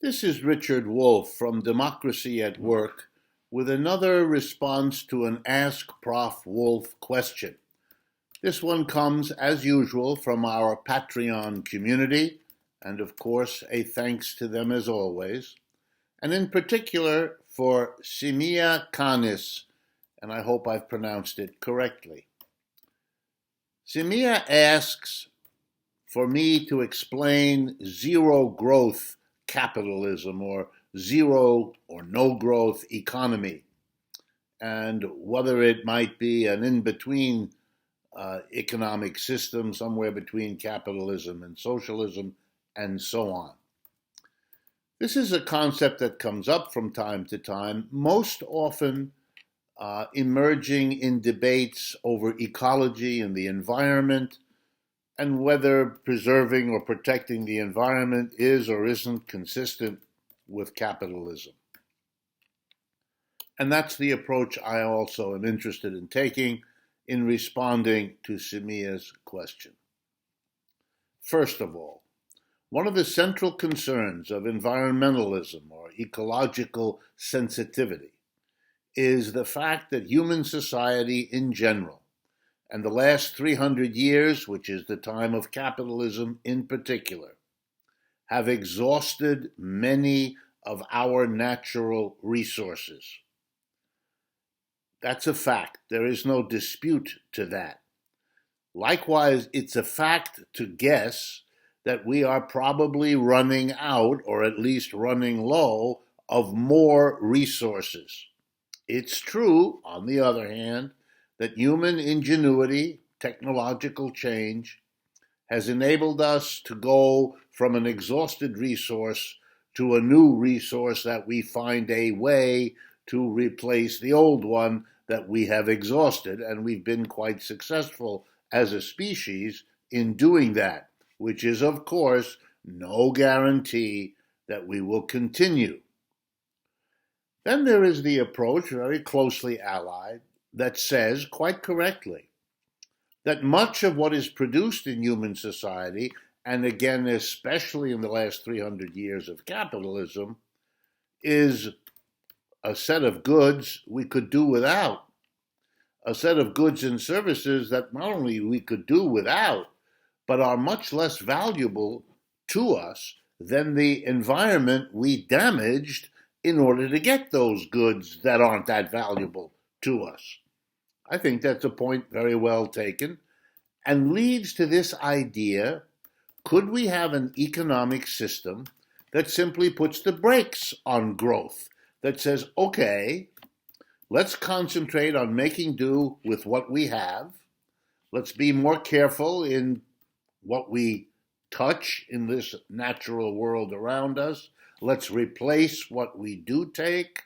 This is Richard Wolff from Democracy at Work with another response to an AskProfWolff question. This one comes, as usual, from our Patreon community, and of course, a thanks to them as always, and in particular for Simia Kanis, and I hope I've pronounced it correctly. Simia asks for me to explain zero growth capitalism or zero or no growth economy, and whether it might be an in-between economic system somewhere between capitalism and socialism and so on. This is a concept that comes up from time to time, most often emerging in debates over ecology and the environment, and whether preserving or protecting the environment is or isn't consistent with capitalism. And that's the approach I also am interested in taking in responding to Simia's question. First of all, one of the central concerns of environmentalism or ecological sensitivity is the fact that human society in general, and the last 300 years, which is the time of capitalism in particular, have exhausted many of our natural resources. That's a fact. There is no dispute to that. Likewise, it's a fact to guess that we are probably running out, or at least running low, of more resources. It's true, on the other hand, that human ingenuity, technological change, has enabled us to go from an exhausted resource to a new resource that we find a way to replace the old one that we have exhausted, and we've been quite successful as a species in doing that, which is, of course, no guarantee that we will continue. Then there is the approach, very closely allied, that says, quite correctly, that much of what is produced in human society, and again, especially in the last 300 years of capitalism, is a set of goods we could do without. A set of goods and services that not only we could do without, but are much less valuable to us than the environment we damaged in order to get those goods that aren't that valuable to us. I think that's a point very well taken and leads to this idea, could we have an economic system that simply puts the brakes on growth, that says, okay, let's concentrate on making do with what we have, let's be more careful in what we touch in this natural world around us, let's replace what we do take,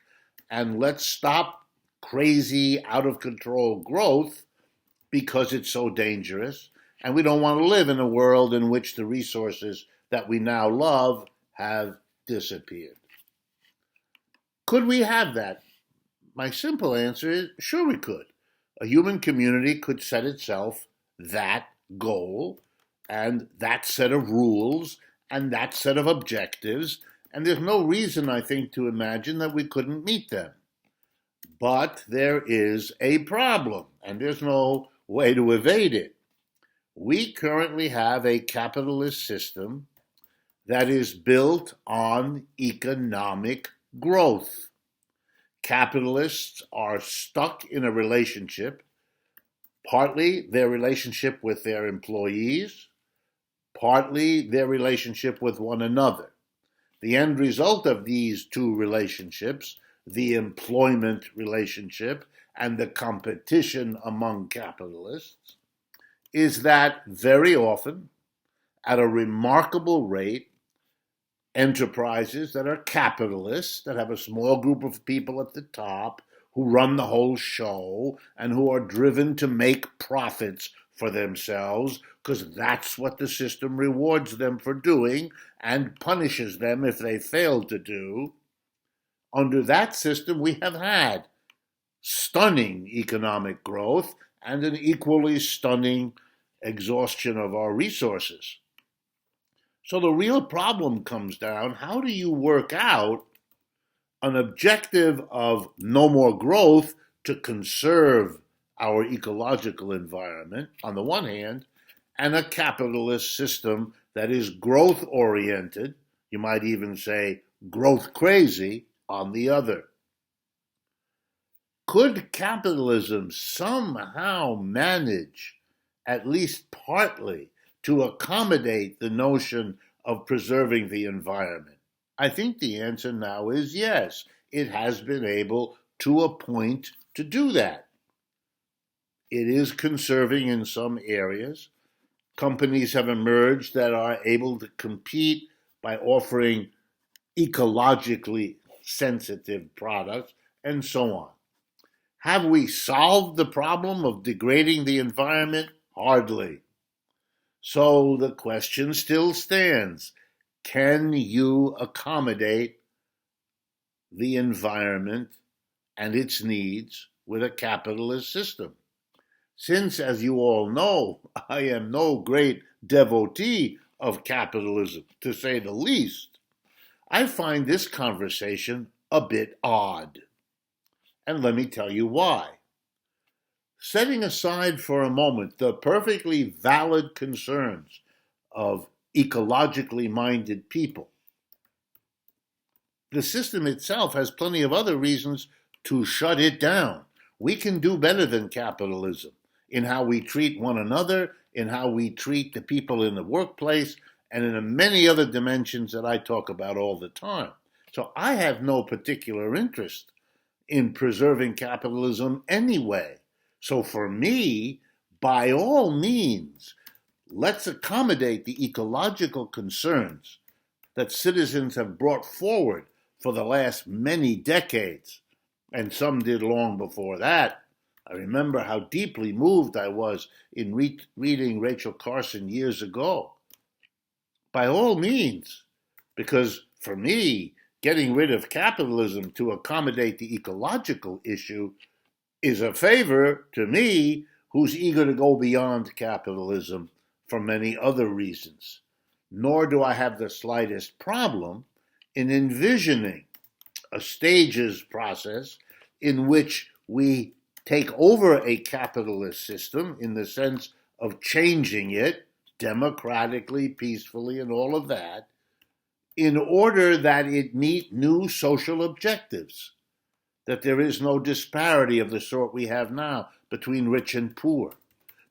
and let's stop crazy, out-of-control growth because it's so dangerous, and we don't want to live in a world in which the resources that we now love have disappeared. Could we have that? My simple answer is, sure we could. A human community could set itself that goal and that set of rules and that set of objectives, and there's no reason, I think, to imagine that we couldn't meet them. But there is a problem, and there's no way to evade it. We currently have a capitalist system that is built on economic growth. Capitalists are stuck in a relationship, partly their relationship with their employees, partly their relationship with one another. The end result of these two relationships, the employment relationship and the competition among capitalists, is that very often, at a remarkable rate, enterprises that are capitalists, that have a small group of people at the top who run the whole show and who are driven to make profits for themselves, because that's what the system rewards them for doing and punishes them if they fail to do. Under that system, we have had stunning economic growth and an equally stunning exhaustion of our resources. So the real problem comes down, how do you work out an objective of no more growth to conserve our ecological environment on the one hand, and a capitalist system that is growth oriented, you might even say growth crazy, on the other? Could capitalism somehow manage, at least partly, to accommodate the notion of preserving the environment? I think the answer now is yes. It has been able to a point to do that. It is conserving in some areas. Companies have emerged that are able to compete by offering ecologically sensitive products, and so on. Have we solved the problem of degrading the environment? Hardly. So the question still stands. Can you accommodate the environment and its needs with a capitalist system? Since, as you all know, I am no great devotee of capitalism, to say the least, I find this conversation a bit odd. And let me tell you why. Setting aside for a moment the perfectly valid concerns of ecologically minded people, the system itself has plenty of other reasons to shut it down. We can do better than capitalism in how we treat one another, in how we treat the people in the workplace, and in many other dimensions that I talk about all the time. So I have no particular interest in preserving capitalism anyway. So for me, by all means, let's accommodate the ecological concerns that citizens have brought forward for the last many decades, and some did long before that. I remember how deeply moved I was in reading Rachel Carson years ago. By all means, because for me, getting rid of capitalism to accommodate the ecological issue is a favor to me, who's eager to go beyond capitalism for many other reasons. Nor do I have the slightest problem in envisioning a stages process in which we take over a capitalist system in the sense of changing it democratically, peacefully, and all of that, in order that it meet new social objectives, that there is no disparity of the sort we have now between rich and poor,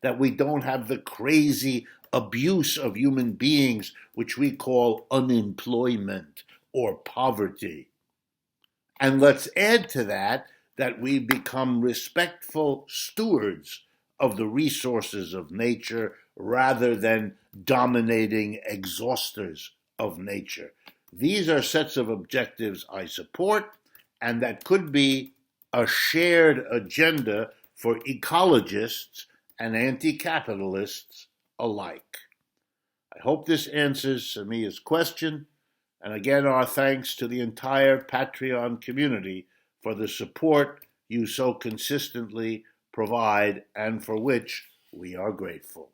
that we don't have the crazy abuse of human beings, which we call unemployment or poverty. And let's add to that we become respectful stewards of the resources of nature rather than dominating exhausters of nature. These are sets of objectives I support, and that could be a shared agenda for ecologists and anti-capitalists alike. I hope this answers Samia's question, and again our thanks to the entire Patreon community for the support you so consistently provide and for which we are grateful.